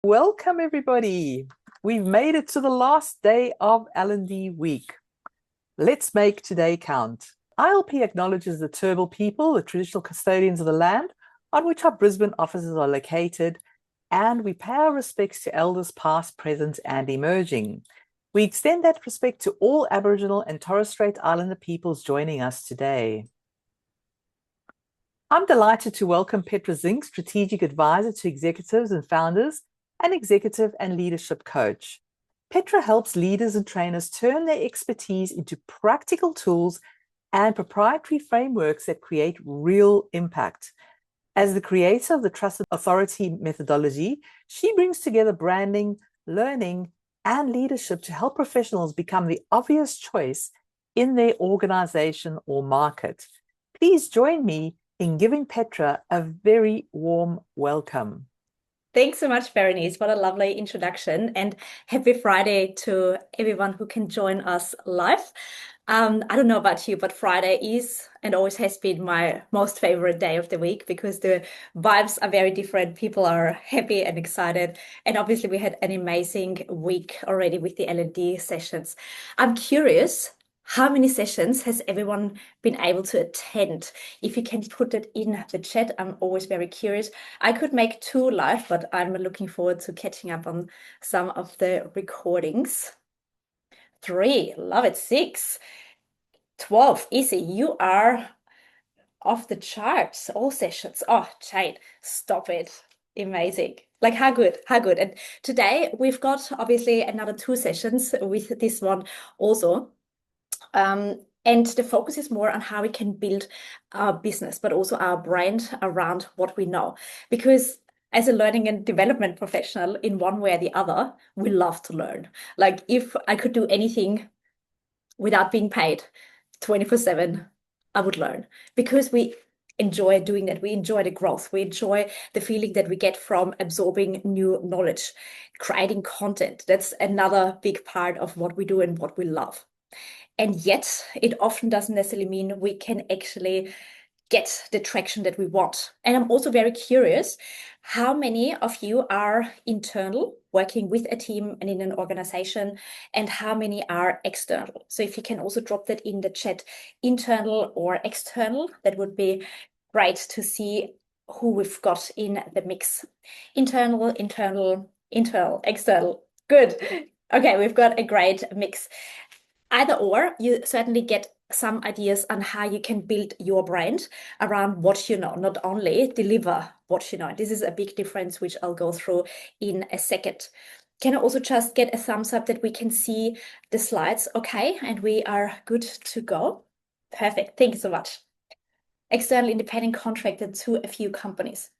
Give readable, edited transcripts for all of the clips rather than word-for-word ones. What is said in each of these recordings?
Welcome, everybody. We've made it to the last day of L&D week. Let's make today count. ILP acknowledges the Turrbal people, the traditional custodians of the land on which our Brisbane offices are located, and we pay our respects to elders past, present, and emerging. We extend that respect to all Aboriginal and Torres Strait Islander peoples joining us today. I'm delighted to welcome Petra Zink, Strategic Advisor to Executives and Founders, an executive and leadership coach. Petra helps leaders and trainers turn their expertise into practical tools and proprietary frameworks that create real impact. As the creator of the Trusted Authority methodology, she brings together branding, learning, and leadership to help professionals become the obvious choice in their organization or market. Please join me in giving Petra a very warm welcome. Thanks so much, Berenice. What a lovely introduction, and happy Friday to everyone who can join us live. I don't know about you, but Friday is and always has been my most favorite day of the week because the vibes are very different. People are happy and excited. And obviously we had an amazing week already with the L&D sessions. I'm curious, how many sessions has everyone been able to attend? If you can put it in the chat, I'm always very curious. I could make 2 live, but I'm looking forward to catching up on some of the recordings. 3, love it. 6, 12, easy. You are off the charts, all sessions. Oh, Jade, stop it. Amazing. Like, how good, how good. And today we've got obviously another 2 sessions with this one also. And the focus is more on how we can build our business, but also our brand around what we know. Because as a learning and development professional, in one way or the other, we love to learn. Like, if I could do anything without being paid 24/7, I would learn, because we enjoy doing that. We enjoy the growth. We enjoy the feeling that we get from absorbing new knowledge, creating content. That's another big part of what we do and what we love. And yet it often doesn't necessarily mean we can actually get the traction that we want. And I'm also very curious, how many of you are internal, working with a team and in an organization, and how many are external? So if you can also drop that in the chat, internal or external, that would be great to see who we've got in the mix. Internal, external. Good. Okay, we've got a great mix. Either or, you certainly get some ideas on how you can build your brand around what you know, not only deliver what you know. This is a big difference, which I'll go through in a second. Can I also just get a thumbs up that we can see the slides? Okay, and we are good to go. Perfect, thank you so much. External independent contractor to a few companies.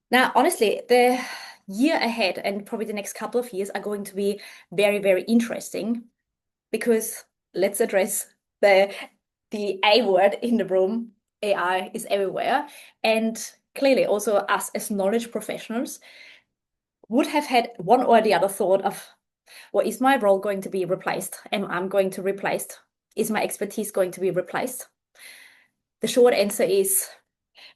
Now, honestly, the year ahead and probably the next couple of years are going to be very, very interesting, because let's address the A word in the room. AI is everywhere. And clearly also us as knowledge professionals would have had one or the other thought of, well, is my role going to be replaced? Am I going to be replaced? Is my expertise going to be replaced? The short answer is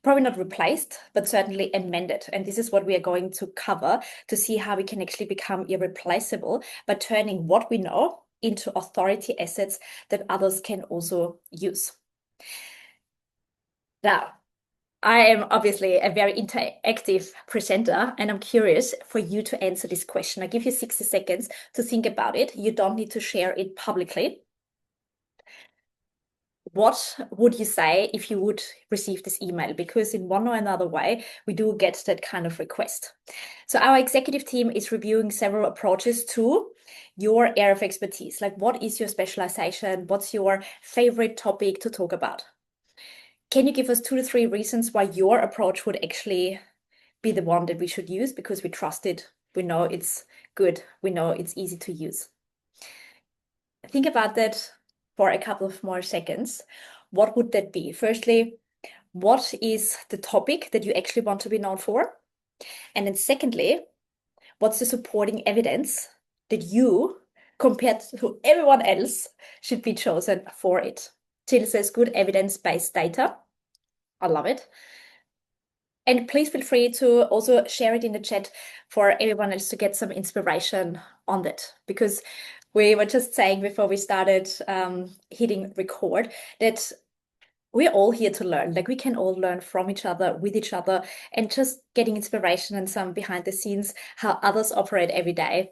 probably not replaced, but certainly amended. And this is what we are going to cover, to see how we can actually become irreplaceable by turning what we know into authority assets that others can also use. Now, I am obviously a very interactive presenter, and I'm curious for you to answer this question. I give you 60 seconds to think about it. You don't need to share it publicly. What would you say if you would receive this email? Because in one or another way, we do get that kind of request. So our executive team is reviewing several approaches to your area of expertise. Like, what is your specialization? What's your favorite topic to talk about? Can you give us 2 to 3 reasons why your approach would actually be the one that we should use? Because we trust it, we know it's good, we know it's easy to use. Think about that for a couple of more seconds. What would that be? Firstly, what is the topic that you actually want to be known for? And then secondly, what's the supporting evidence that you, compared to everyone else, should be chosen for it? Jill says good evidence-based data. I love it. And please feel free to also share it in the chat for everyone else to get some inspiration on that. Because we were just saying before we started hitting record that we're all here to learn. Like we can all learn from each other, with each other, and just getting inspiration and some behind the scenes, how others operate every day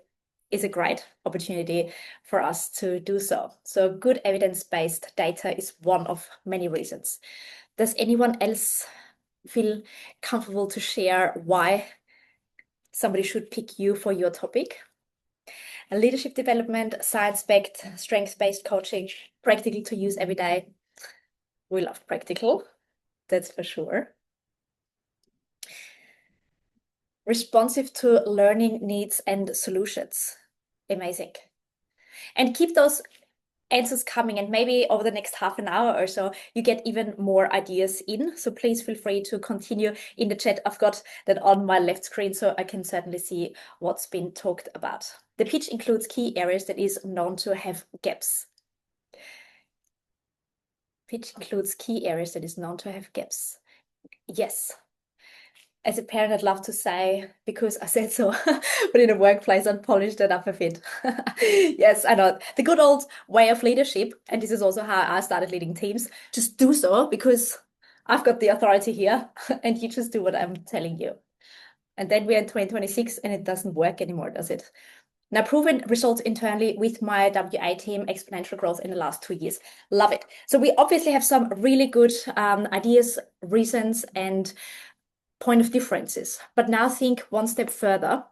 is a great opportunity for us to do so. So good evidence-based data is one of many reasons. Does anyone else feel comfortable to share why somebody should pick you for your topic? Leadership development, science-backed, strength-based coaching, practical to use every day. We love practical, that's for sure. Responsive to learning needs and solutions. Amazing. And keep those answers coming, and maybe over the next half an hour or so you get even more ideas in, so please feel free to continue in the chat. I've got that on my left screen so I can certainly see what's been talked about. The pitch includes key areas that is known to have gaps. Pitch includes key areas that is known to have gaps. Yes. As a parent, I'd love to say, because I said so, but in a workplace, I'd polish that up a bit. Yes, I know. The good old way of leadership, and this is also how I started leading teams, just do so because I've got the authority here and you just do what I'm telling you. And then we're in 2026 and it doesn't work anymore, does it? Now, proven results internally with my WA team, exponential growth in the last 2 years. Love it. So we obviously have some really good ideas, reasons, and point of differences. But now think one step further.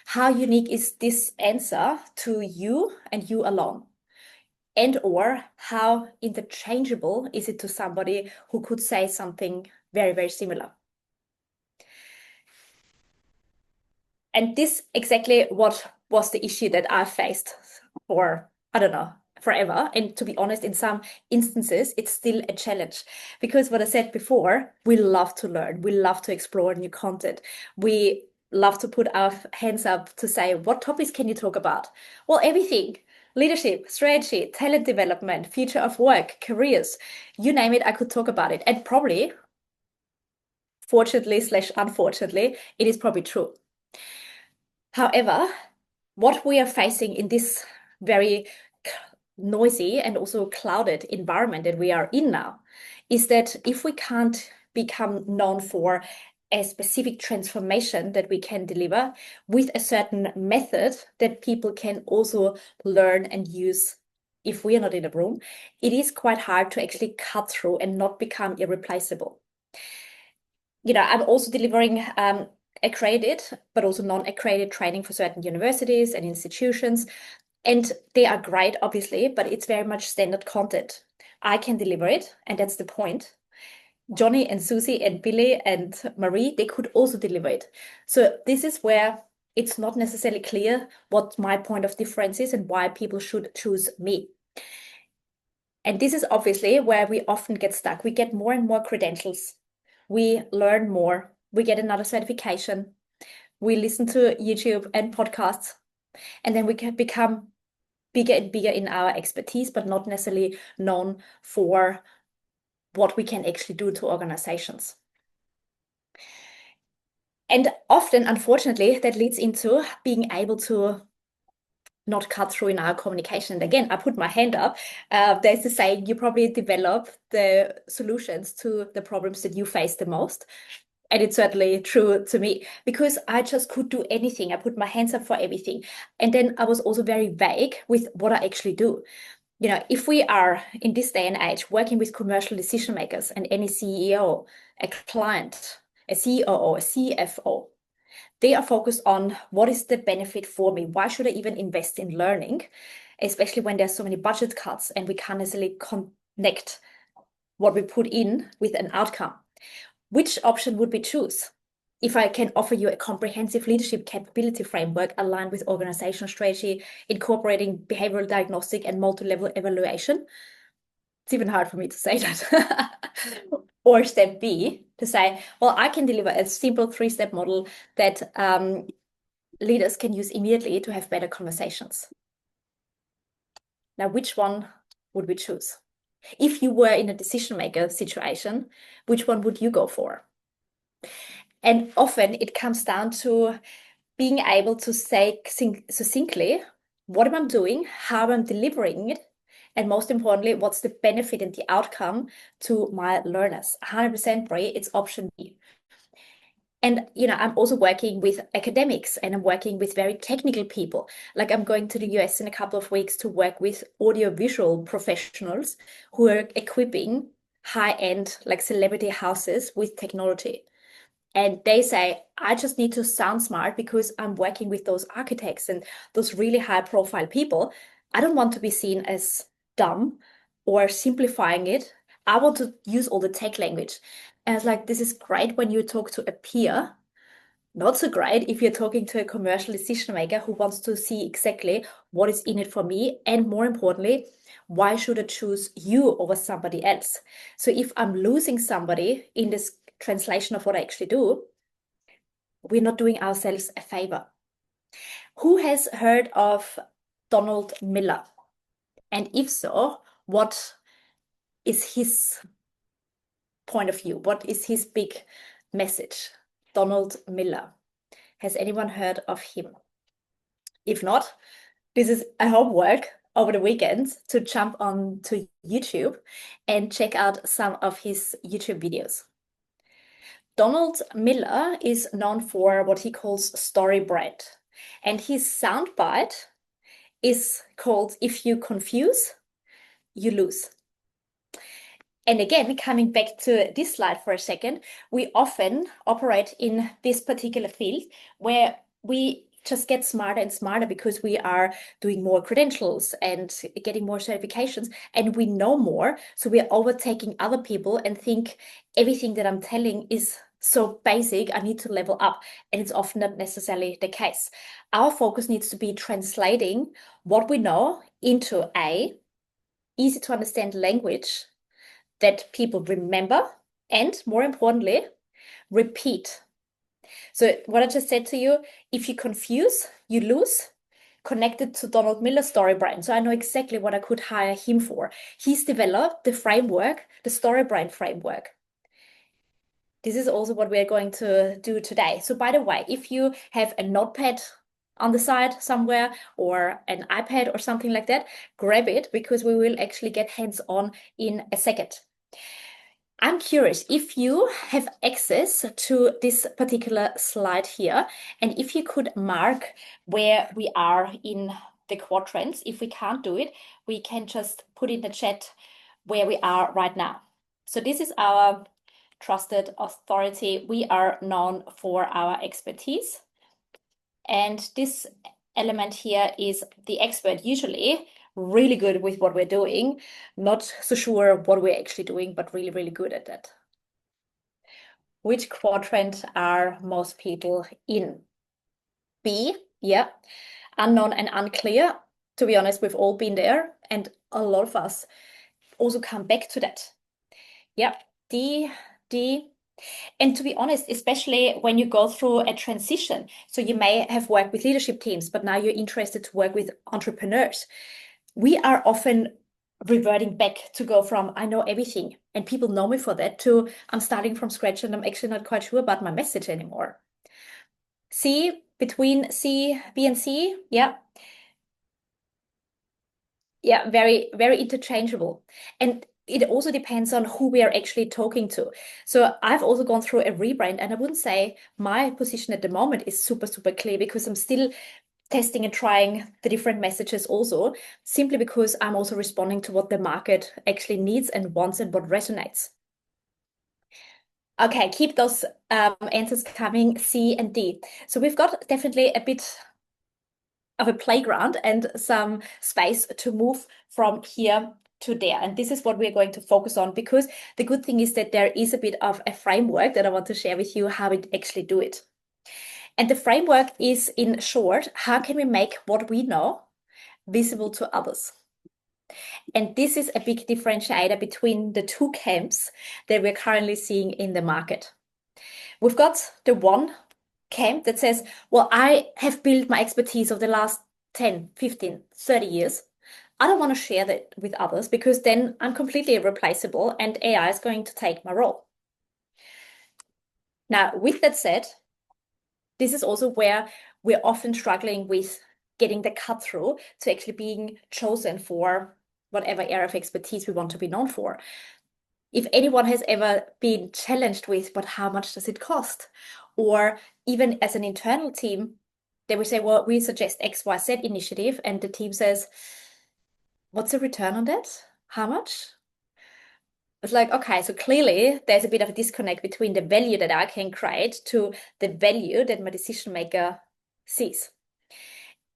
How unique is this answer to you and you alone? And or how interchangeable is it to somebody who could say something very, very similar? And this exactly what was the issue that I faced for, I don't know, forever. And to be honest, in some instances, it's still a challenge because what I said before, we love to learn. We love to explore new content. We love to put our hands up to say, what topics can you talk about? Well, everything. Leadership, strategy, talent development, future of work, careers, you name it, I could talk about it. And probably, fortunately slash unfortunately, it is probably true. However, what we are facing in this very noisy and also clouded environment that we are in now is that if we can't become known for a specific transformation that we can deliver with a certain method that people can also learn and use if we are not in a room, it is quite hard to actually cut through and not become irreplaceable. You know, I'm also delivering accredited, but also non-accredited training for certain universities and institutions. And they are great, obviously, but it's very much standard content. I can deliver it, and that's the point. Johnny and Susie and Billy and Marie, they could also deliver it. So this is where it's not necessarily clear what my point of difference is and why people should choose me. And this is obviously where we often get stuck. We get more and more credentials. We learn more. We get another certification. We listen to YouTube and podcasts. And then we can become bigger and bigger in our expertise, but not necessarily known for what we can actually do to organizations. And often, unfortunately, that leads into being able to not cut through in our communication. And again, I put my hand up. There's the saying, you probably develop the solutions to the problems that you face the most. And it's certainly true to me because I just could do anything. I put my hands up for everything. And then I was also very vague with what I actually do. You know, if we are in this day and age working with commercial decision makers and any CEO, a client, a COO, a CFO, they are focused on what is the benefit for me? Why should I even invest in learning? Especially when there's so many budget cuts and we can't necessarily connect what we put in with an outcome. Which option would we choose? If I can offer you a comprehensive leadership capability framework aligned with organizational strategy, incorporating behavioral diagnostic and multi-level evaluation, it's even hard for me to say that. Or step B, to say, well, I can deliver a simple 3-step model that leaders can use immediately to have better conversations. Now, which one would we choose? If you were in a decision maker situation, which one would you go for? And often it comes down to being able to say succinctly what am I doing, how I'm delivering it, and most importantly, what's the benefit and the outcome to my learners. 100% Brie, it's option B. And I'm also working with academics and I'm working with very technical people. Like I'm going to the US in a couple of weeks to work with audiovisual professionals who are equipping high-end like celebrity houses with technology. And they say, I just need to sound smart because I'm working with those architects and those really high profile people. I don't want to be seen as dumb or simplifying it. I want to use all the tech language. And it's like, this is great when you talk to a peer, not so great if you're talking to a commercial decision maker who wants to see exactly what is in it for me. And more importantly, why should I choose you over somebody else? So if I'm losing somebody in this translation of what I actually do, we're not doing ourselves a favor. Who has heard of Donald Miller? And if so, what is his point of view? What is his big message? Donald Miller. Has anyone heard of him? If not, this is a homework over the weekend to jump on to YouTube and check out some of his YouTube videos. Donald Miller is known for what he calls story bread, and his soundbite is called "If you confuse, you lose." And again, coming back to this slide for a second, we often operate in this particular field where we just get smarter and smarter because we are doing more credentials and getting more certifications and we know more. So we are overtaking other people and think everything that I'm telling is so basic, I need to level up. And it's often not necessarily the case. Our focus needs to be translating what we know into a easy to understand language that people remember and, more importantly, repeat. So what I just said to you, if you confuse, you lose, connected to Donald Miller's story brain. So I know exactly what I could hire him for. He's developed the framework, the story brain framework. This is also what we're going to do today. So by the way, if you have a notepad on the side somewhere or an iPad or something like that, grab it because we will actually get hands-on in a second. I'm curious if you have access to this particular slide here, and if you could mark where we are in the quadrants. If we can't do it, we can just put in the chat where we are right now. So this is our trusted authority. We are known for our expertise. And this element here is the expert, usually really good with what we're doing, not so sure what we're actually doing, but really, really good at that. Which quadrant are most people in? B, yeah, unknown and unclear. To be honest, we've all been there, and a lot of us also come back to that. Yeah, D, D. And to be honest, especially when you go through a transition, so you may have worked with leadership teams, but now you're interested to work with entrepreneurs. We are often reverting back to go from I know everything and people know me for that to I'm starting from scratch and I'm actually not quite sure about my message anymore. C, between C, B and C, yeah. Yeah, very, very interchangeable. And it also depends on who we are actually talking to. So I've also gone through a rebrand, and I wouldn't say my position at the moment is super, super clear because I'm still testing and trying the different messages also, simply because I'm also responding to what the market actually needs and wants and what resonates. Okay, keep those answers coming, C and D. So we've got definitely a bit of a playground and some space to move from here to there. And this is what we're going to focus on because the good thing is that there is a bit of a framework that I want to share with you how we actually do it. And the framework is, in short, how can we make what we know visible to others? And this is a big differentiator between the two camps that we're currently seeing in the market. We've got the one camp that says, well, I have built my expertise over the last 10, 15, 30 years. I don't want to share that with others because then I'm completely irreplaceable and AI is going to take my role. Now, with that said, this is also where we're often struggling with getting the cut through to actually being chosen for whatever area of expertise we want to be known for. If anyone has ever been challenged with, but how much does it cost? Or even as an internal team, they will say, well, we suggest XYZ initiative, and the team says, what's the return on that? How much? It's like, okay, so clearly there's a bit of a disconnect between the value that I can create to the value that my decision maker sees.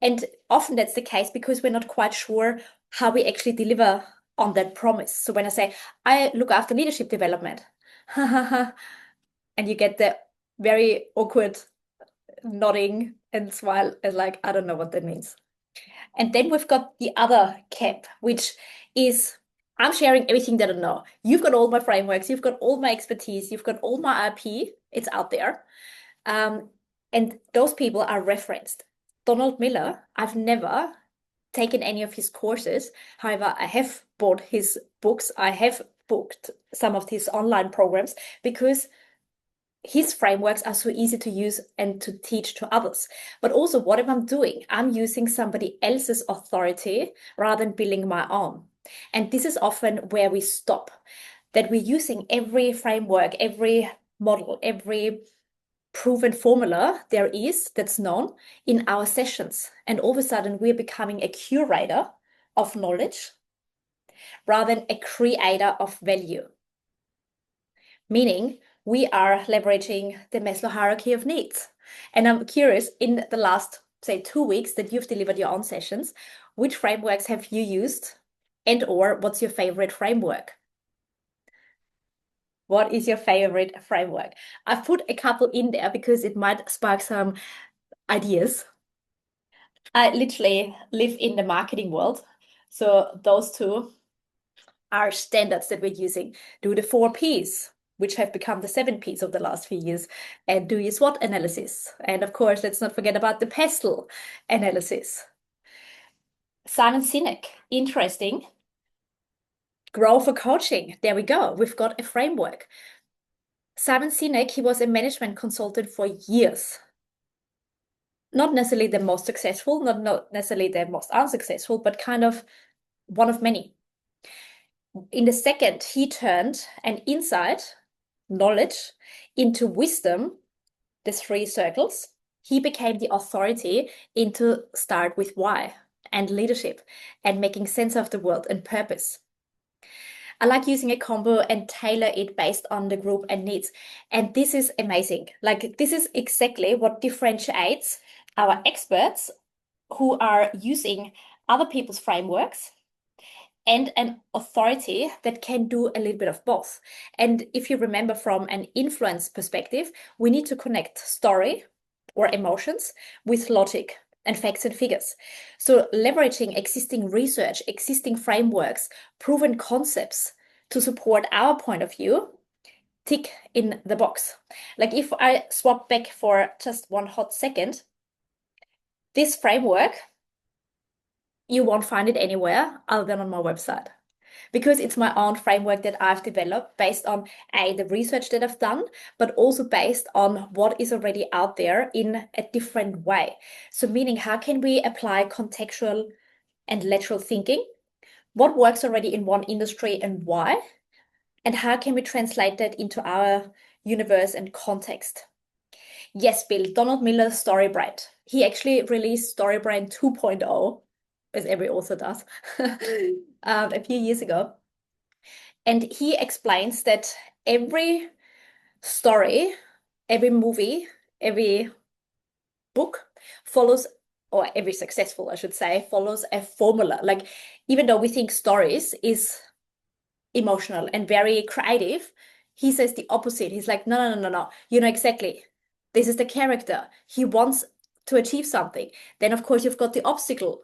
And often that's the case because we're not quite sure how we actually deliver on that promise. So when I say, I look after leadership development, and you get the very awkward nodding and smile, and like, I don't know what that means. And then we've got the other camp, which is I'm sharing everything that I know. You've got all my frameworks, you've got all my expertise, you've got all my IP, it's out there. And those people are referenced. Donald Miller, I've never taken any of his courses. However, I have bought his books. I have booked some of his online programs because his frameworks are so easy to use and to teach to others. But also, what am I doing? I'm using somebody else's authority rather than building my own. And this is often where we stop, that we're using every framework, every model, every proven formula there is that's known in our sessions. And all of a sudden, we're becoming a curator of knowledge rather than a creator of value. Meaning, we are leveraging the Maslow hierarchy of needs. And I'm curious, in the last, say, 2 weeks that you've delivered your own sessions, which frameworks have you used and or what's your favorite framework? What is your favorite framework? I've put a couple in there because it might spark some ideas. I literally live in the marketing world. So those two are standards that we're using. Do the 4 Ps, which have become the 7 Ps of the last few years, and do your SWOT analysis. And of course, let's not forget about the PESTLE analysis. Simon Sinek, interesting. Grow for coaching. There we go. We've got a framework. Simon Sinek, he was a management consultant for years. Not necessarily the most successful, not necessarily the most unsuccessful, but kind of one of many. In the second, he turned an insight, knowledge, into wisdom, the 3 circles. He became the authority into start with why and leadership and making sense of the world and purpose. I like using a combo and tailor it based on the group and needs. And this is amazing. Like, this is exactly what differentiates our experts who are using other people's frameworks and an authority that can do a little bit of both. And if you remember from an influence perspective, we need to connect story or emotions with logic and facts and figures. So leveraging existing research, existing frameworks, proven concepts to support our point of view, tick in the box. Like if I swap back for just one hot second, this framework, you won't find it anywhere other than on my website because it's my own framework that I've developed based on the research that I've done, but also based on what is already out there in a different way. So meaning, how can we apply contextual and lateral thinking? What works already in one industry and why? And how can we translate that into our universe and context? Yes, Bill, Donald Miller's Storybrand. He actually released Storybrand 2.0, as every author does, a few years ago. And he explains that every story, every movie, every book follows, or every successful, I should say, follows a formula. Like, even though we think stories is emotional and very creative, he says the opposite. He's like, no. You know exactly. This is the character. He wants to achieve something. Then, of course, you've got the obstacle,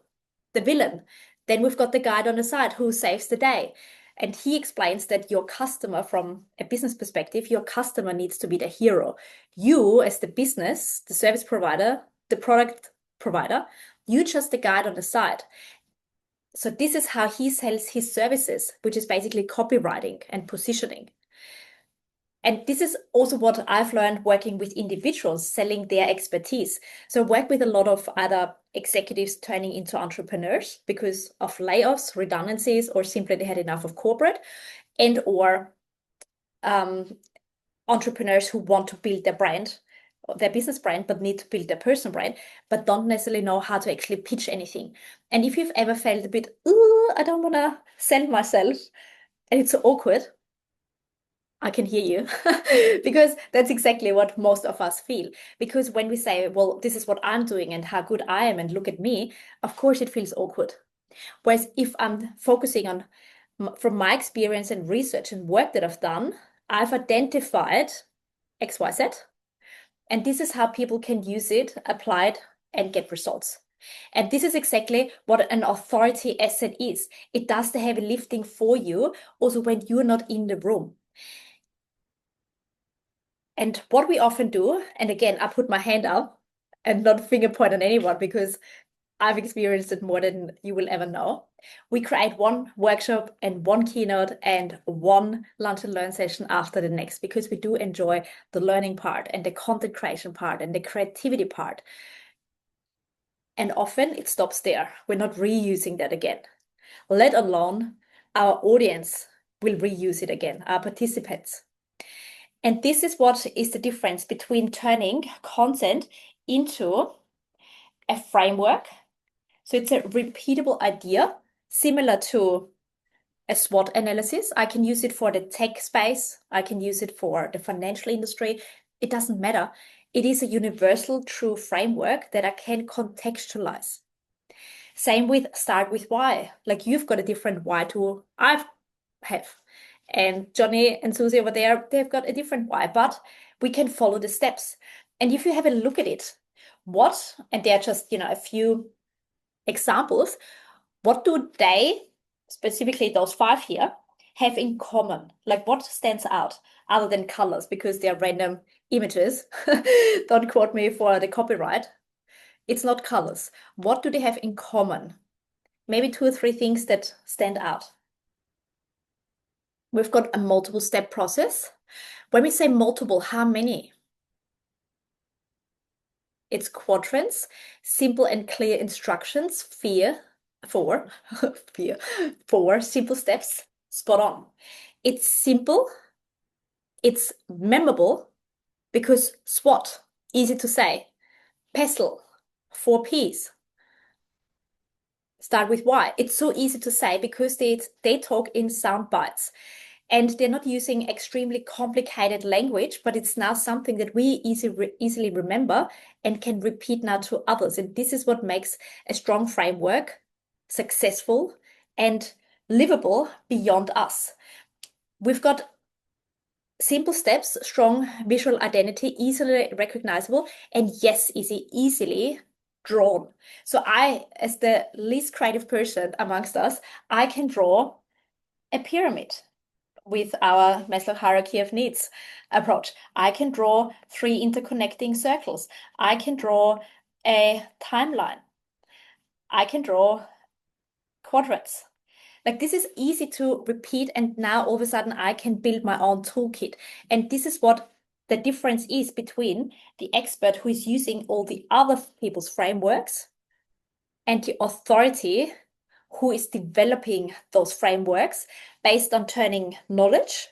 the villain. Then we've got the guide on the side who saves the day. And he explains that your customer, from a business perspective, your customer needs to be the hero. You, as the business, the service provider, the product provider, you just the guide on the side. So this is how he sells his services, which is basically copywriting and positioning. And this is also what I've learned working with individuals selling their expertise. So I work with a lot of other executives turning into entrepreneurs because of layoffs, redundancies, or simply they had enough of corporate, and or entrepreneurs who want to build their brand, their business brand, but need to build their personal brand, but don't necessarily know how to actually pitch anything. And if you've ever felt a bit, ooh, I don't want to sell myself, and it's so awkward, I can hear you because that's exactly what most of us feel. Because when we say, well, this is what I'm doing and how good I am, and look at me, of course it feels awkward. Whereas if I'm focusing on, from my experience and research and work that I've done, I've identified XYZ, and this is how people can use it, apply it, and get results. And this is exactly what an authority asset is. It does the heavy lifting for you, also when you're not in the room. And what we often do, and again, I put my hand up and not finger point on anyone because I've experienced it more than you will ever know. We create one workshop and one keynote and one lunch and learn session after the next because we do enjoy the learning part and the content creation part and the creativity part. And often it stops there. We're not reusing that again, let alone our audience will reuse it again, our participants. And this is what is the difference between turning content into a framework. So it's a repeatable idea, similar to a SWOT analysis. I can use it for the tech space. I can use it for the financial industry. It doesn't matter. It is a universal true framework that I can contextualize. Same with start with why. Like you've got a different why to I have. And Johnny and Susie over there, they've got a different why, but we can follow the steps. And if you have a look at it, and they're just, a few examples, what do they, specifically those 5 here, have in common? Like what stands out other than colors, because they're random images. Don't quote me for the copyright. It's not colors. What do they have in common? Maybe 2 or 3 things that stand out. We've got a multiple step process. When we say multiple, how many? It's quadrants, simple and clear instructions, four simple steps, spot on. It's simple, it's memorable because SWOT, easy to say. PESTLE, 4 Ps. Start with why. It's so easy to say because they talk in sound bites. And they're not using extremely complicated language, but it's now something that we easily remember and can repeat now to others. And this is what makes a strong framework successful and livable beyond us. We've got simple steps, strong visual identity, easily recognizable, and yes, easily drawn. So I, as the least creative person amongst us, I can draw a pyramid with our Maslow hierarchy of needs approach. I can draw 3 interconnecting circles. I can draw a timeline. I can draw quadrants. Like this is easy to repeat, and now all of a sudden I can build my own toolkit. And this is what the difference is between the expert who is using all the other people's frameworks and the authority who is developing those frameworks based on turning knowledge,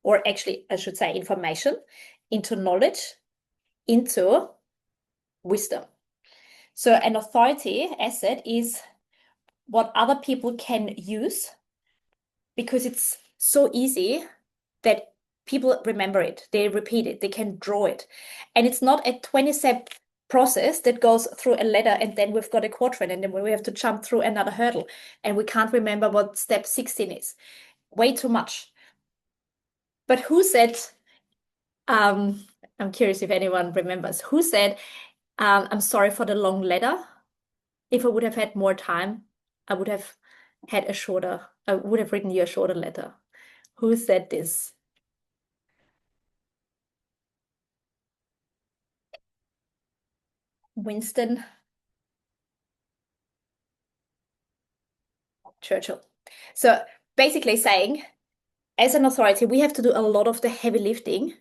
or actually, I should say information, into knowledge, into wisdom. So an authority asset is what other people can use because it's so easy that people remember it, they repeat it, they can draw it. And it's not a 20-step process that goes through a letter and then we've got a quadrant and then we have to jump through another hurdle and we can't remember what step 16 is. Way too much. But who said, I'm curious if anyone remembers, who said, I'm sorry for the long letter. If I would have had more time, I would have written you a shorter letter. Who said this? Winston Churchill. So basically saying, as an authority, we have to do a lot of the heavy lifting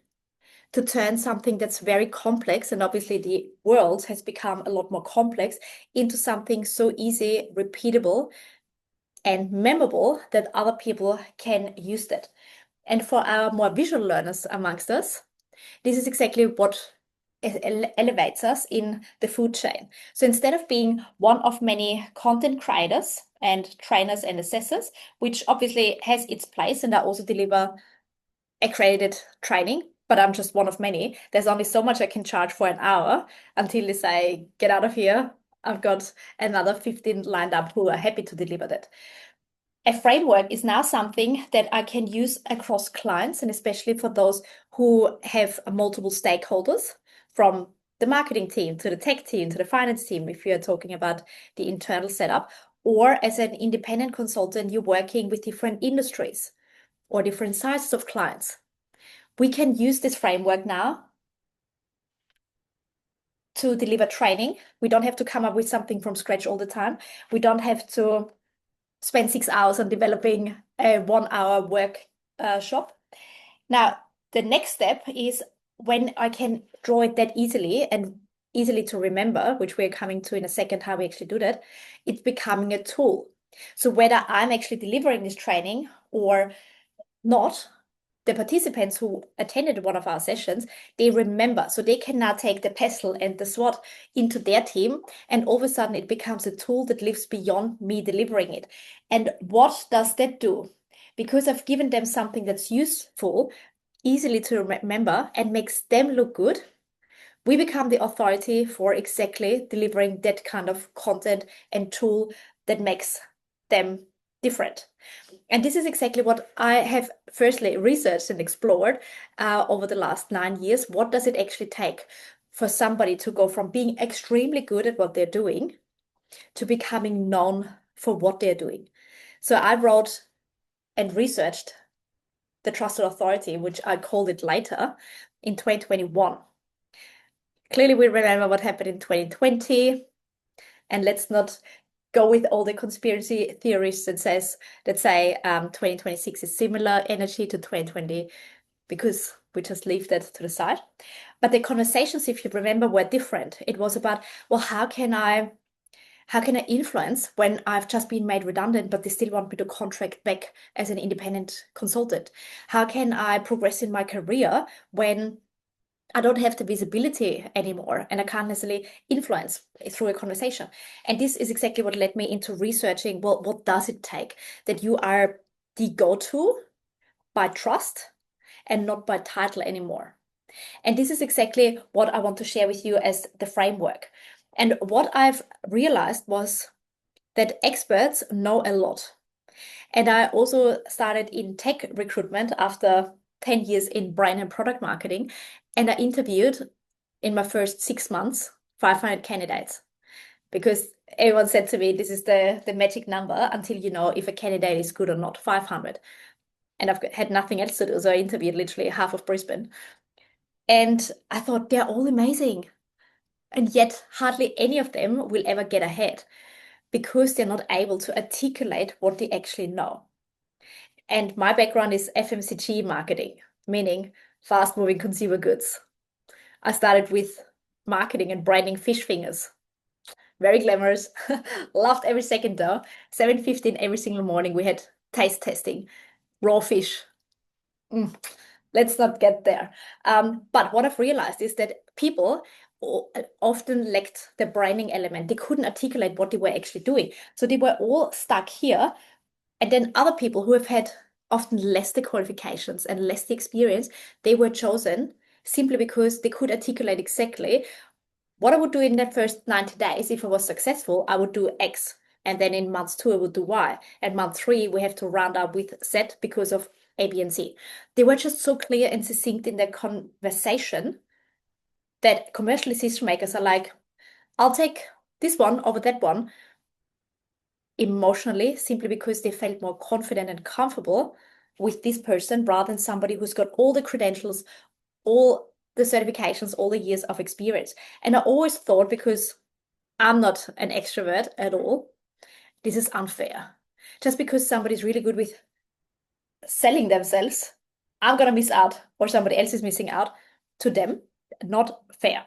to turn something that's very complex, and obviously the world has become a lot more complex, into something so easy, repeatable, and memorable that other people can use that. And for our more visual learners amongst us, this is exactly what elevates us in the food chain. So instead of being one of many content creators and trainers and assessors, which obviously has its place, and I also deliver accredited training, but I'm just one of many. There's only so much I can charge for an hour until they say, get out of here. I've got another 15 lined up who are happy to deliver that. A framework is now something that I can use across clients, and especially for those who have multiple stakeholders, from the marketing team to the tech team to the finance team, if you're talking about the internal setup, or as an independent consultant, you're working with different industries or different sizes of clients. We can use this framework now to deliver training. We don't have to come up with something from scratch all the time. We don't have to spend 6 hours on developing a 1 hour workshop. Now, the next step is when I can draw it that easily and easily to remember, which we're coming to in a second, how we actually do that, it's becoming a tool. So whether I'm actually delivering this training or not, the participants who attended one of our sessions, they remember. So they can now take the pestle and the sword into their team, and all of a sudden it becomes a tool that lives beyond me delivering it. And what does that do? Because I've given them something that's useful, easily to remember, and makes them look good, we become the authority for exactly delivering that kind of content and tool that makes them different. And this is exactly what I have firstly researched and explored over the last 9 years. What does it actually take for somebody to go from being extremely good at what they're doing to becoming known for what they're doing? So I wrote and researched the trusted authority, which I called it later, in 2021. Clearly, we remember what happened in 2020, and let's not go with all the conspiracy theories that say 2026 is similar energy to 2020, because we just leave that to the side. But the conversations, if you remember, were different. It was about, well, how can I influence when I've just been made redundant, but they still want me to contract back as an independent consultant? How can I progress in my career when I don't have the visibility anymore and I can't necessarily influence through a conversation? And this is exactly what led me into researching, well, what does it take that you are the go-to by trust and not by title anymore? And this is exactly what I want to share with you as the framework. And what I've realized was that experts know a lot. And I also started in tech recruitment after 10 years in brand and product marketing. And I interviewed in my first 6 months 500 candidates, because everyone said to me, this is the magic number until you know if a candidate is good or not, 500. And I've had nothing else to do. So I interviewed literally half of Brisbane. And I thought they're all amazing. And yet hardly any of them will ever get ahead because they're not able to articulate what they actually know. And my background is FMCG marketing, meaning fast moving consumer goods. I started with marketing and branding fish fingers. Very glamorous. Loved every second though. 7:15 every single morning we had taste testing. Raw fish. Let's not get there. But what I've realized is that people often lacked the branding element. They couldn't articulate what they were actually doing. So they were all stuck here. And then other people who have had often less the qualifications and less the experience, they were chosen simply because they could articulate exactly what I would do in the first 90 days. If I was successful, I would do X. And then in month 2, I would do Y. And month 3, we have to round up with Z because of A, B, and C. They were just so clear and succinct in their conversation that commercial decision makers are like, I'll take this one over that one emotionally, simply because they felt more confident and comfortable with this person rather than somebody who's got all the credentials, all the certifications, all the years of experience. And I always thought, because I'm not an extrovert at all, this is unfair. Just because somebody's really good with selling themselves, I'm going to miss out or somebody else is missing out to them. Not fair.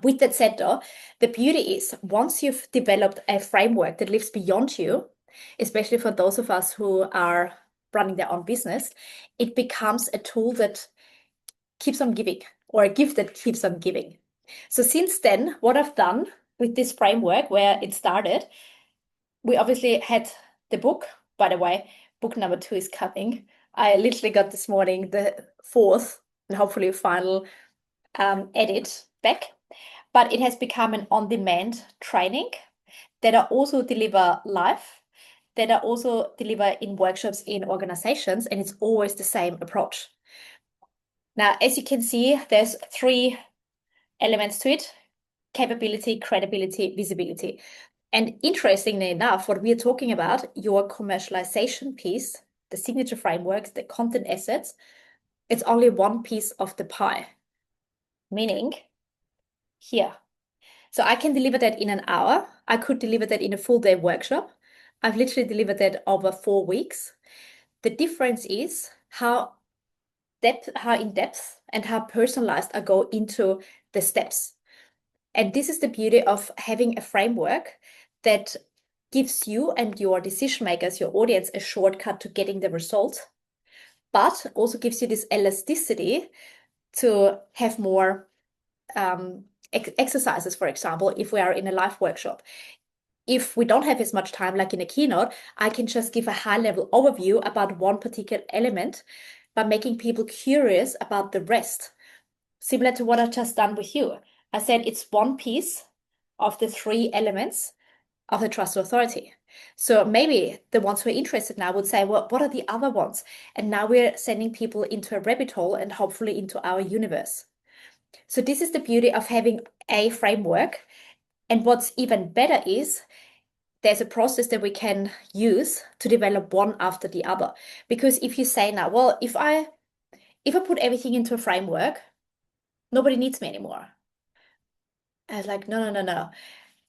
With that said, though, the beauty is once you've developed a framework that lives beyond you, especially for those of us who are running their own business, it becomes a tool that keeps on giving, or a gift that keeps on giving. So since then, what I've done with this framework, where it started, we obviously had the book. By the way, book number 2 is coming. I literally got this morning the 4th and hopefully final edit back. But it has become an on-demand training that I also deliver live, that I also deliver in workshops in organizations, and it's always the same approach. Now, as you can see, there's 3 elements to it: capability, credibility, visibility. And interestingly enough, what we are talking about, your commercialization piece, the signature frameworks, the content assets, it's only one piece of the pie, meaning here. So I can deliver that in an hour. I could deliver that in a full day workshop. I've literally delivered that over 4 weeks. The difference is how in depth and how personalized I go into the steps. And this is the beauty of having a framework that gives you and your decision makers, your audience, a shortcut to getting the result, but also gives you this elasticity to have more exercises, for example, if we are in a live workshop. If we don't have as much time, like in a keynote, I can just give a high-level overview about one particular element by making people curious about the rest. Similar to what I've just done with you. I said it's one piece of the 3 elements of the trust authority. So maybe the ones who are interested now would say, well, what are the other ones? And now we're sending people into a rabbit hole and hopefully into our universe. So this is the beauty of having a framework. And what's even better is there's a process that we can use to develop one after the other. Because if you say now, well, if I put everything into a framework, nobody needs me anymore. I was like, no.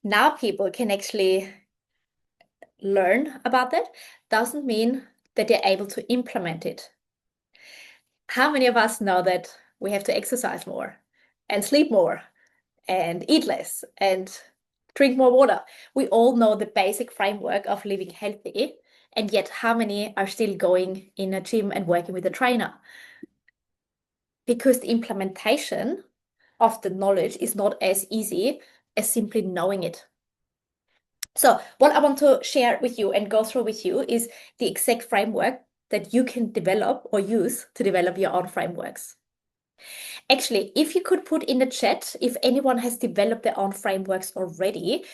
Now people can actually learn about that. Doesn't mean that they're able to implement it. How many of us know that we have to exercise more and sleep more and eat less and drink more water? We all know the basic framework of living healthy, and yet how many are still going in a gym and working with a trainer? Because the implementation of the knowledge is not as easy as simply knowing it. So what I want to share with you and go through with you is the exact framework that you can develop or use to develop your own frameworks. Actually, if you could put in the chat if anyone has developed their own frameworks already,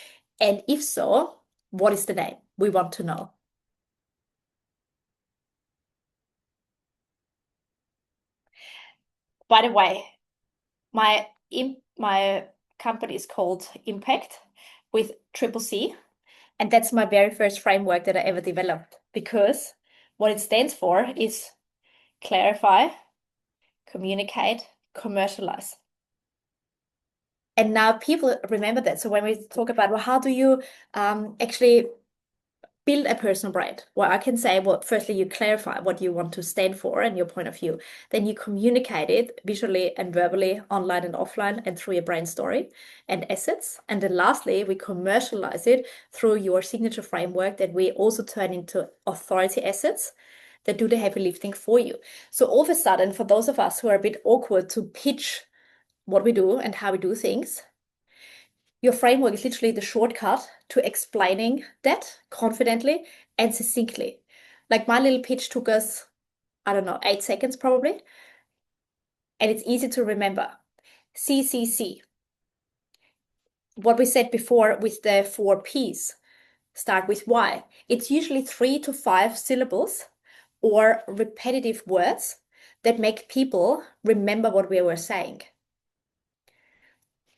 and if so, what is the name? We want to know. By the way, my company is called Impact with triple C, and that's my very first framework that I ever developed, because what it stands for is clarify, communicate, commercialize. And now people remember that. So when we talk about, well, how do you actually build a personal brand? Well, I can say, well, firstly, you clarify what you want to stand for and your point of view. Then you communicate it visually and verbally, online and offline, and through your brand story and assets. And then lastly, we commercialize it through your signature framework that we also turn into authority assets that do the heavy lifting for you. So all of a sudden, for those of us who are a bit awkward to pitch what we do and how we do things, your framework is literally the shortcut to explaining that confidently and succinctly. Like my little pitch took us, I don't know, 8 seconds probably. And it's easy to remember. CCC. What we said before with the 4 Ps. Start with why. It's usually 3 to 5 syllables or repetitive words that make people remember what we were saying.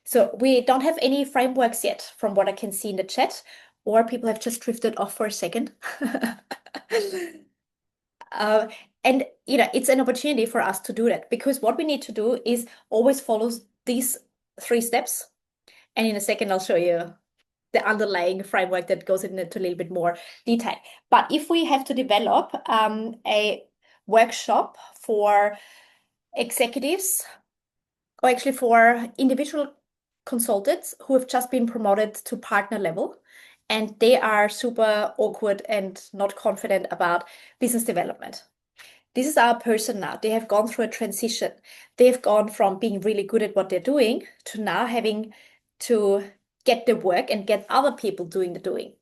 So we don't have any frameworks yet from what I can see in the chat, or people have just drifted off for a second. And it's an opportunity for us to do that, because what we need to do is always follow these 3 steps. And in a second, I'll show you the underlying framework that goes into a little bit more detail. But if we have to develop a workshop for executives, or actually for individual consultants who have just been promoted to partner level, and they are super awkward and not confident about business development. This is our person now. They have gone through a transition. They've gone from being really good at what they're doing to now having to get the work and get other people doing the doing.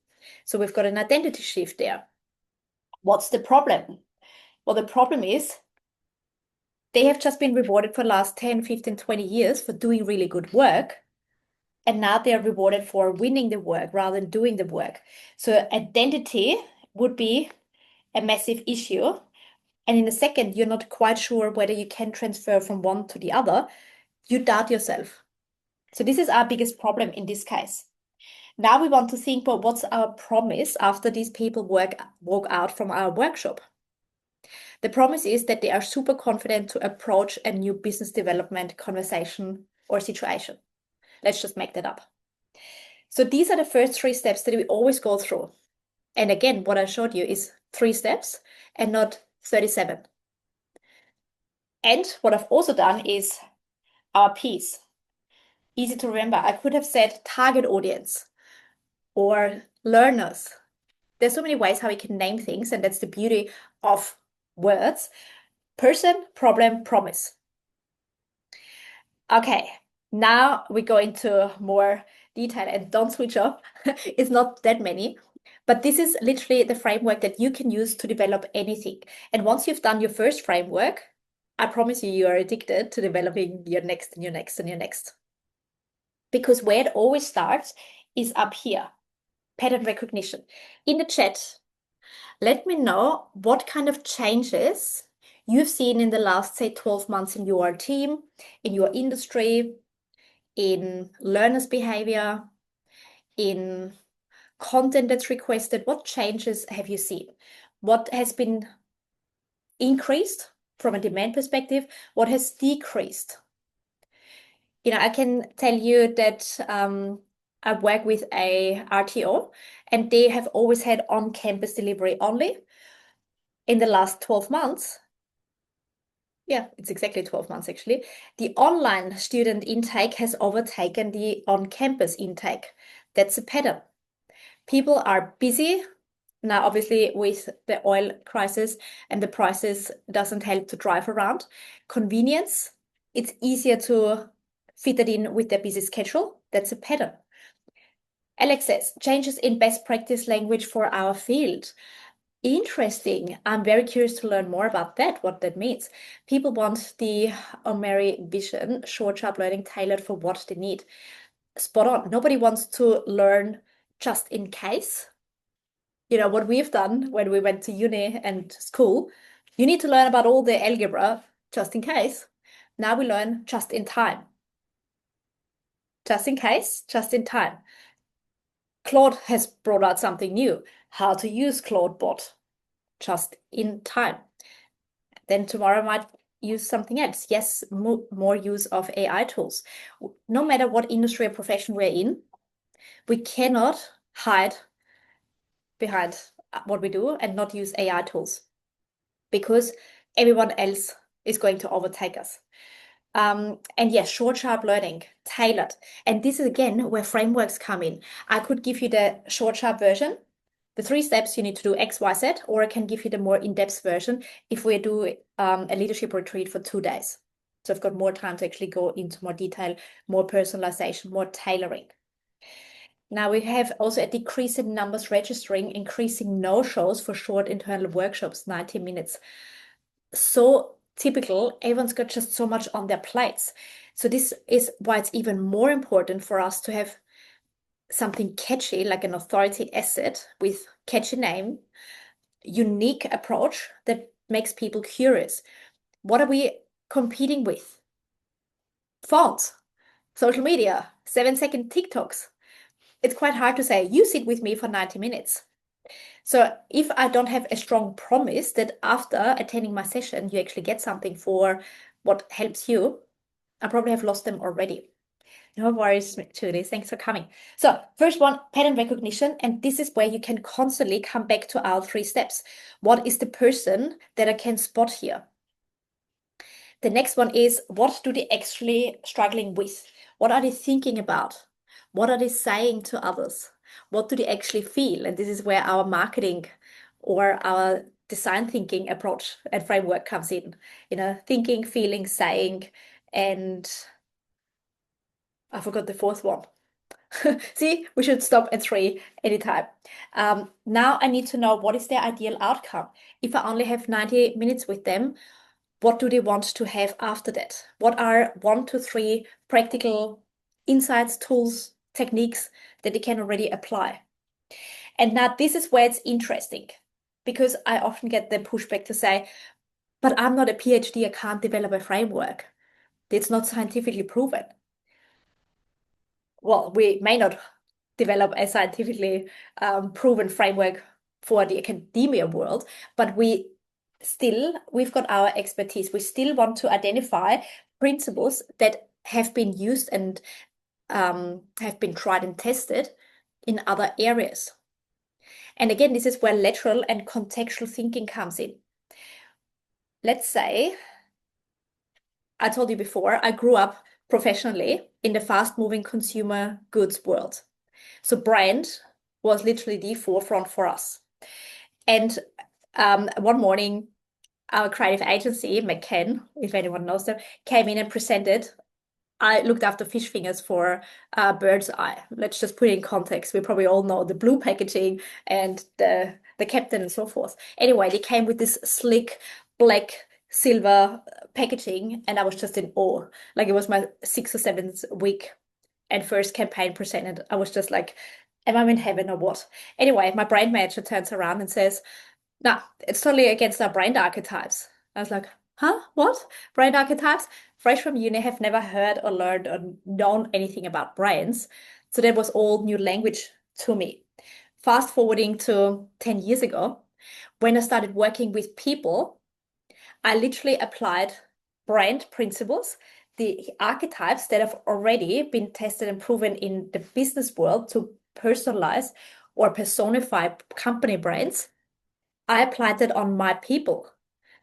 So we've got an identity shift there. What's the problem? Well, the problem is they have just been rewarded for the last 10, 15, 20 years for doing really good work. And now they're rewarded for winning the work rather than doing the work. So identity would be a massive issue. And in a second, you're not quite sure whether you can transfer from one to the other. You doubt yourself. So this is our biggest problem in this case. Now we want to think, well, what's our promise after these people walk out from our workshop? The promise is that they are super confident to approach a new business development conversation or situation. Let's just make that up. So these are the first 3 steps that we always go through. And again, what I showed you is 3 steps and not 37. And what I've also done is our P's. Easy to remember. I could have said target audience or learners. There's so many ways how we can name things, and that's the beauty of words. Person, problem, promise. Okay, now we go into more detail, and don't switch off. It's not that many, but this is literally the framework that you can use to develop anything. And once you've done your first framework, I promise you, you are addicted to developing your next and your next and your next. Because where it always starts is up here, pattern recognition. In the chat, let me know what kind of changes you've seen in the last, say, 12 months in your team, in your industry, in learners' behavior, in content that's requested. What changes have you seen? What has been increased from a demand perspective? What has decreased? I can tell you that I work with a RTO, and they have always had on-campus delivery only. In the last 12 months, yeah, it's exactly 12 months actually, the online student intake has overtaken the on-campus intake. That's a pattern. People are busy. Now, obviously, with the oil crisis and the prices doesn't help to drive around. Convenience, it's easier to fit it in with their busy schedule. That's a pattern. Alex says, changes in best practice language for our field. Interesting. I'm very curious to learn more about that, what that means. People want the Omeri vision, short, sharp learning tailored for what they need. Spot on. Nobody wants to learn just in case. What we've done when we went to uni and school, you need to learn about all the algebra just in case. Now we learn just in time. Just in case, just in time. Claude has brought out something new, how to use Claude bot just in time. Then tomorrow I might use something else. Yes, more use of AI tools. No matter what industry or profession we're in, we cannot hide behind what we do and not use AI tools because everyone else is going to overtake us. And yes, short, sharp learning, tailored. And this is again where frameworks come in. I could give you the short, sharp version, the 3 steps you need to do X, Y, Z, or I can give you the more in-depth version if we do a leadership retreat for 2 days. So I've got more time to actually go into more detail, more personalization, more tailoring. Now we have also a decrease in numbers registering, increasing no-shows for short internal workshops, 90 minutes. So typical, everyone's got just so much on their plates. So this is why it's even more important for us to have something catchy, like an authority asset with catchy name, unique approach that makes people curious. What are we competing with? Phones, social media, 7-second TikToks. It's quite hard to say, you sit with me for 90 minutes. So if I don't have a strong promise that after attending my session, you actually get something for what helps you, I probably have lost them already. No worries, Julie. Thanks for coming. So, first one, pattern recognition. And this is where you can constantly come back to our 3 steps. What is the person that I can spot here? The next one is, what do they actually struggling with? What are they thinking about? What are they saying to others? What do they actually feel? And this is where our marketing or our design thinking approach and framework comes in. Thinking, feeling, saying, and I forgot the fourth one. See, we should stop at 3 anytime. Now I need to know, what is their ideal outcome? If I only have 90 minutes with them, what do they want to have after that? What are 1 to 3 practical insights, tools, techniques that they can already apply? And now this is where it's interesting, because I often get the pushback to say, but I'm not a PhD, I can't develop a framework. It's not scientifically proven. Well, we may not develop a scientifically proven framework for the academia world, but we've got our expertise. We still want to identify principles that have been used and have been tried and tested in other areas. And again, this is where lateral and contextual thinking comes in. Let's say, I told you before, I grew up professionally in the fast-moving consumer goods world. So brand was literally the forefront for us. And one morning, our creative agency, McCann, if anyone knows them, came in and presented. I looked after fish fingers for Bird's Eye. Let's just put it in context. We probably all know the blue packaging and the captain and so forth. Anyway, they came with this slick black silver packaging, and I was just in awe. Like, it was my 6th or 7th week and first campaign presented. I was just like, am I in heaven or what? Anyway, my brand manager turns around and says, no, it's totally against our brand archetypes. I was like, huh? What? Brand archetypes? Fresh from uni, have never heard or learned or known anything about brands. So that was all new language to me. Fast forwarding to 10 years ago, when I started working with people, I literally applied brand principles, the archetypes that have already been tested and proven in the business world to personalize or personify company brands. I applied that on my people.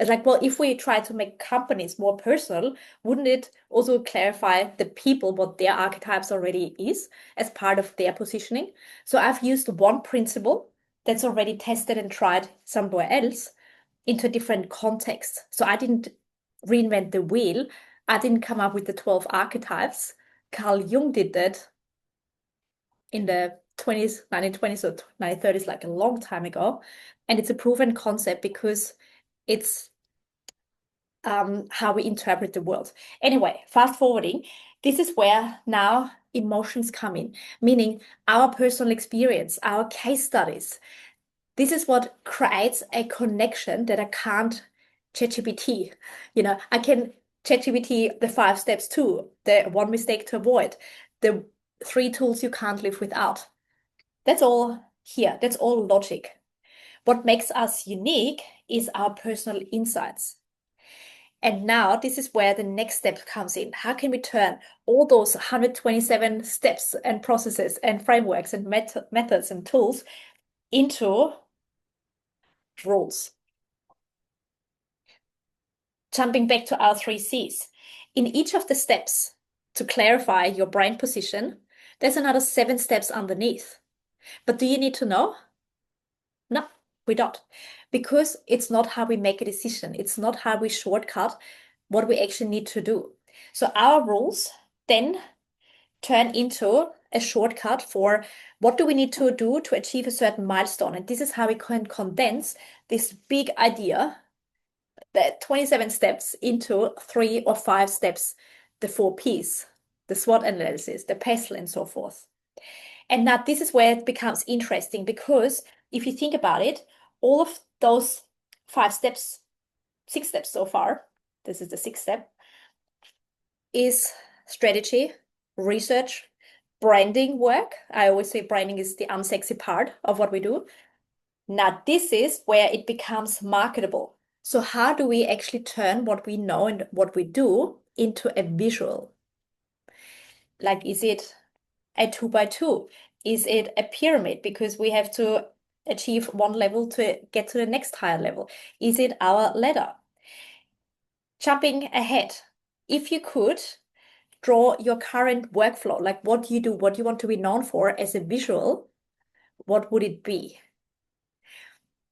It's like, well, if we try to make companies more personal, wouldn't it also clarify the people what their archetypes already is as part of their positioning? So I've used one principle that's already tested and tried somewhere else into a different context. So I didn't reinvent the wheel. I didn't come up with the 12 archetypes. Carl Jung did that in the 20s, 1920s or 1930s, like a long time ago. And it's a proven concept because it's how we interpret the world. Anyway, fast forwarding, this is where now emotions come in, meaning our personal experience, our case studies. This is what creates a connection that I can't ChatGPT. I can ChatGPT the 5 steps too, the 1 mistake to avoid, the 3 tools you can't live without. That's all here. That's all logic. What makes us unique is our personal insights. And now this is where the next step comes in. How can we turn all those 127 steps and processes and frameworks and methods and tools into rules? Jumping back to our 3 C's. In each of the steps, to clarify your brand position, there's another 7 steps underneath. But do you need to know? No, we don't. Because it's not how we make a decision. It's not how we shortcut what we actually need to do. So our rules then turn into a shortcut for what do we need to do to achieve a certain milestone. And this is how we can condense this big idea, the 27 steps, into 3 or 5 steps, the 4 Ps, the SWOT analysis, the PESTLE, and so forth. And now this is where it becomes interesting, because if you think about it, all of those 5 steps, 6 steps so far, this is the 6th step, is strategy, research, branding work. I always say branding is the unsexy part of what we do. Now this is where it becomes marketable. So how do we actually turn what we know and what we do into a visual? Like, is it a 2 by 2? Is it a pyramid because we have to achieve one level to get to the next higher level? Is it our ladder? Jumping ahead, if you could draw your current workflow, like what you do, what you want to be known for as a visual, what would it be?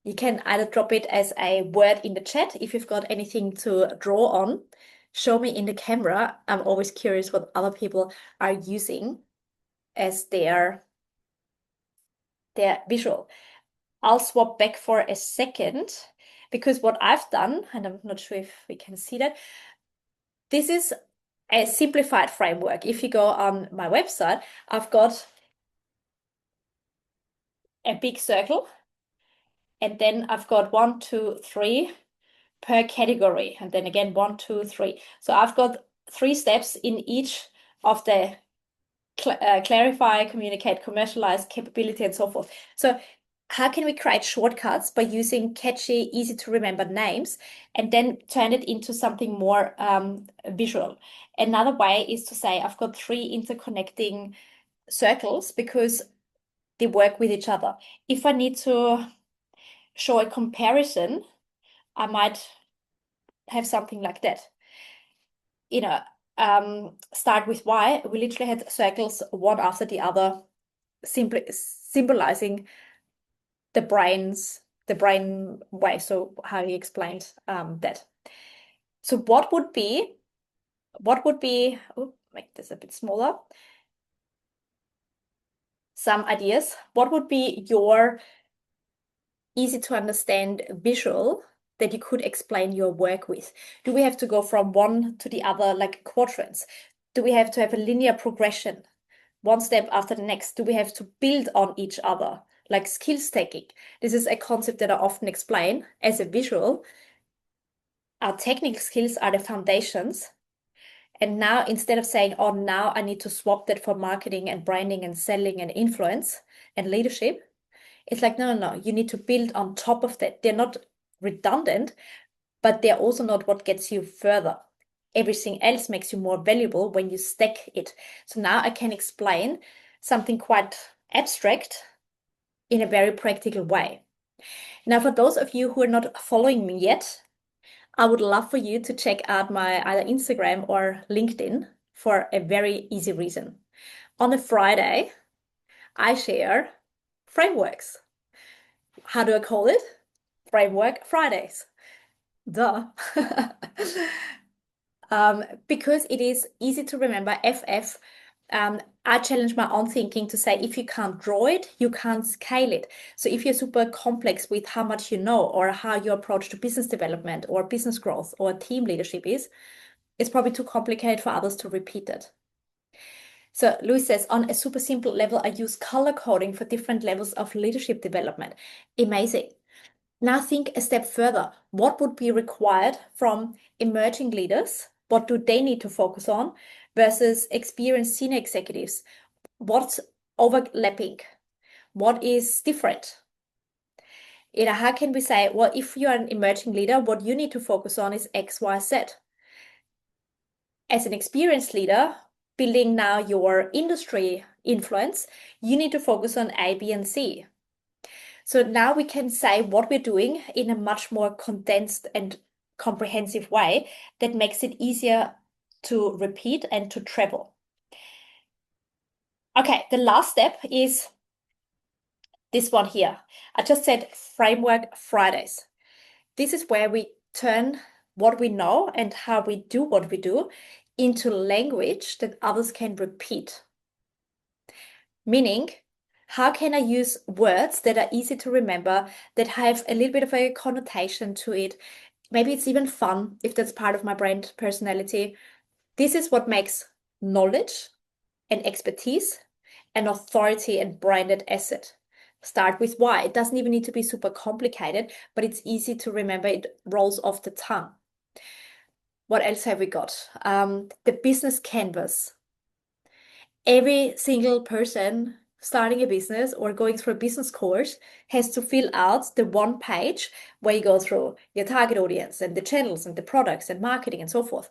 You can either drop it as a word in the chat if you've got anything to draw on. Show me in the camera. I'm always curious what other people are using as their visual. I'll swap back for a second because what I've done, and I'm not sure if we can see that, this is a simplified framework. If you go on my website, I've got a big circle, and then I've got 1, 2, 3 per category, and then again 1, 2, 3. So I've got 3 steps in each of the clarify, communicate, commercialize, capability, and so forth. So how can we create shortcuts by using catchy, easy to remember names and then turn it into something more visual? Another way is to say I've got 3 interconnecting circles because they work with each other. If I need to show a comparison, I might have something like that. Start with why. We literally had circles one after the other, simply symbolizing the brain way. So how he explained that. So what would be, make this a bit smaller. Some ideas. What would be your easy to understand visual that you could explain your work with? Do we have to go from one to the other like quadrants? Do we have to have a linear progression, one step after the next? Do we have to build on each other, like skill stacking? This is a concept that I often explain as a visual. Our technical skills are the foundations. And now instead of saying, oh, now I need to swap that for marketing and branding and selling and influence and leadership, it's like, no, you need to build on top of that. They're not redundant, but they're also not what gets you further. Everything else makes you more valuable when you stack it. So now I can explain something quite abstract in a very practical way. Now, for those of you who are not following me yet, I would love for you to check out my either Instagram or LinkedIn for a very easy reason. On a Friday, I share frameworks. How do I call it? Framework Fridays. Duh. Because it is easy to remember, FF. I challenge my own thinking to say, if you can't draw it, you can't scale it. So if you're super complex with how much you know or how your approach to business development or business growth or team leadership is, it's probably too complicated for others to repeat it. So Louis says, on a super simple level, I use color coding for different levels of leadership development. Amazing. Now think a step further. What would be required from emerging leaders? What do they need to focus on versus experienced senior executives? What's overlapping? What is different? How can we say, well, if you're an emerging leader, what you need to focus on is X, Y, Z. As an experienced leader, building now your industry influence, you need to focus on A, B, and C. So now we can say what we're doing in a much more condensed and comprehensive way that makes it easier to repeat and to travel. Okay, the last step is this one here. I just said Framework Fridays. This is where we turn what we know and how we do what we do into language that others can repeat. Meaning, how can I use words that are easy to remember, that have a little bit of a connotation to it? Maybe it's even fun if that's part of my brand personality. This is what makes knowledge and expertise an authority and branded asset. Start with why. It doesn't even need to be super complicated, but it's easy to remember. It rolls off the tongue. What else have we got? The business canvas. Every single person starting a business or going through a business course has to fill out the one page where you go through your target audience and the channels and the products and marketing and so forth.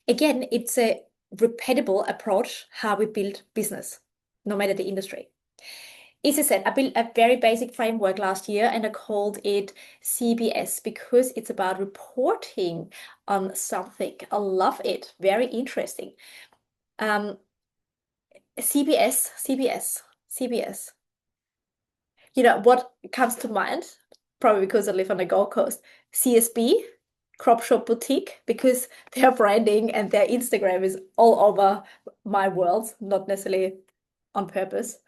Again, it's a repeatable approach how we build business, no matter the industry. As I said, I built a very basic framework last year and I called it CBS because it's about reporting on something. I love it. Very interesting. CBS. You know what comes to mind? Probably because I live on the Gold Coast. CSB, Crop Shop Boutique, because their branding and their Instagram is all over my world, not necessarily on purpose.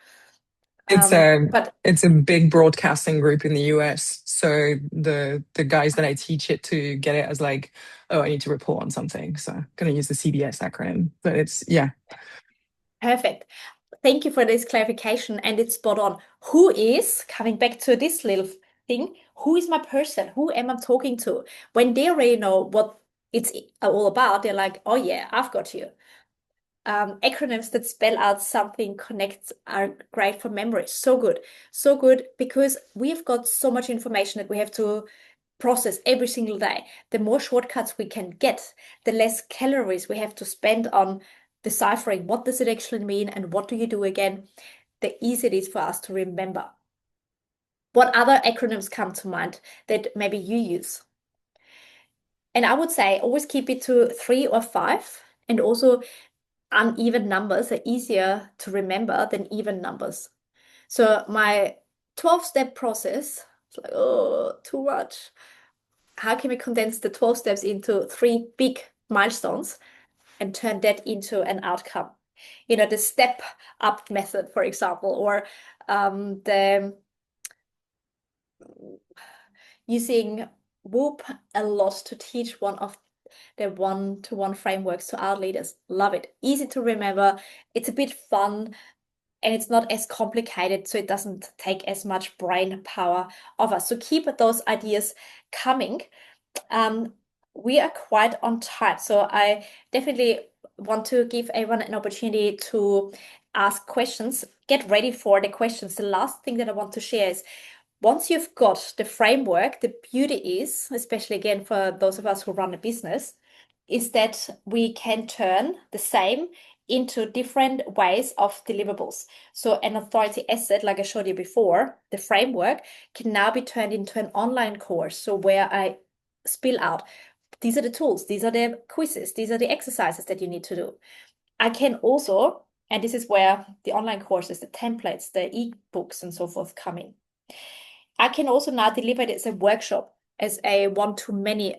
But It's a big broadcasting group in the US. So the guys that I teach it to get it as like, oh, I need to report on something. So I'm gonna use the CBS acronym. But it's yeah. Perfect. Thank you for this clarification, and it's spot on. Who is, coming back to this little thing, who is my person? Who am I talking to? When they already know what it's all about, they're like, oh yeah, I've got you. Acronyms that spell out something connects are great for memory. So good. So good because we've got so much information that we have to process every single day. The more shortcuts we can get, the less calories we have to spend on deciphering what does it actually mean and what do you do again, the easier it is for us to remember. What other acronyms come to mind that maybe you use? And I would say always keep it to 3 or 5, and also uneven numbers are easier to remember than even numbers. So my 12-step process, it's like, oh, too much. How can we condense the 12 steps into 3 big milestones and turn that into an outcome? You know, the step up method, for example, or the using Whoop a lot to teach one of the one-to-one frameworks to our leaders. Love it. Easy to remember. It's a bit fun and it's not as complicated, so it doesn't take as much brain power of us. So keep those ideas coming. We are quite on time, so I definitely want to give everyone an opportunity to ask questions. Get ready for the questions. The last thing that I want to share is once you've got the framework, the beauty is, especially again for those of us who run a business, is that we can turn the same into different ways of deliverables. So an authority asset, like I showed you before, the framework can now be turned into an online course. So where I spill out, these are the tools, these are the quizzes, these are the exercises that you need to do. I can also, and this is where the online courses, the templates, the ebooks and so forth come in. I can also now deliver it as a workshop, as a one-to-many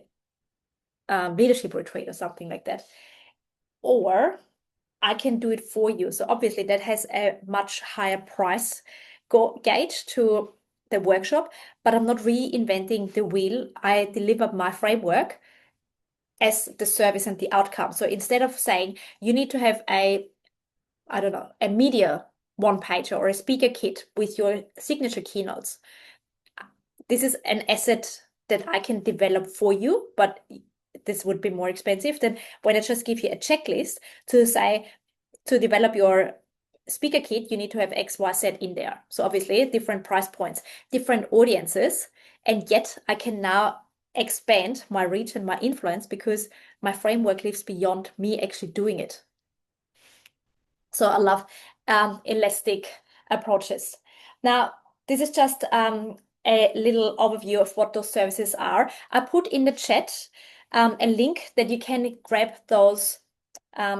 leadership retreat or something like that. Or I can do it for you. So obviously that has a much higher price gauge to the workshop, but I'm not reinventing the wheel. I deliver my framework as the service and the outcome. So instead of saying you need to have a media one page or a speaker kit with your signature keynotes, this is an asset that I can develop for you, but this would be more expensive than when I just give you a checklist to say, to develop your speaker kit, you need to have X, Y, Z in there. So obviously different price points, different audiences, and yet I can now expand my reach and my influence because my framework lives beyond me actually doing it. So I love elastic approaches. Now, this is just a little overview of what those services are. I put in the chat a link that you can grab those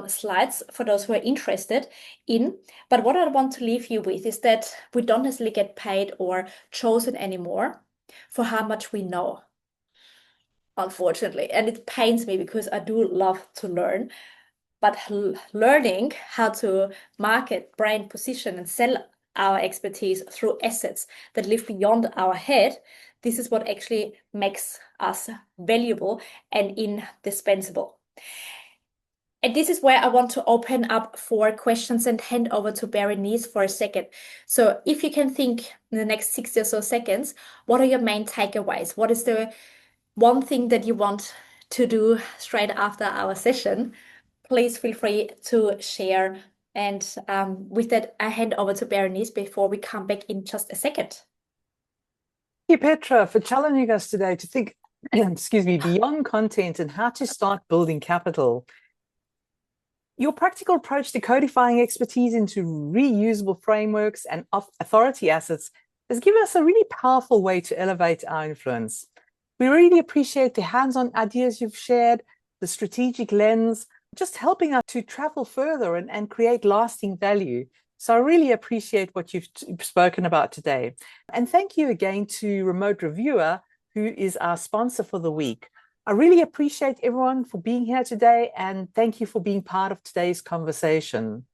slides for those who are interested in. But what I want to leave you with is that we don't necessarily get paid or chosen anymore for how much we know, unfortunately. And it pains me because I do love to learn. But learning how to market, brand, position, and sell our expertise through assets that live beyond our head, this is what actually makes us valuable and indispensable. And this is where I want to open up for questions and hand over to Berenice for a second. So if you can think in the next 60 or so seconds, what are your main takeaways? What is the one thing that you want to do straight after our session? Please feel free to share. And with that, I hand over to Berenice before we come back in just a second. Thank you, Petra, for challenging us today to think, excuse me, beyond content and how to start building capital. Your practical approach to codifying expertise into reusable frameworks and authority assets has given us a really powerful way to elevate our influence. We really appreciate the hands-on ideas you've shared, the strategic lens, just helping us to travel further and create lasting value. So I really appreciate what you've spoken about today. And thank you again to Remote Reviewer, who is our sponsor for the week. I really appreciate everyone for being here today, and thank you for being part of today's conversation.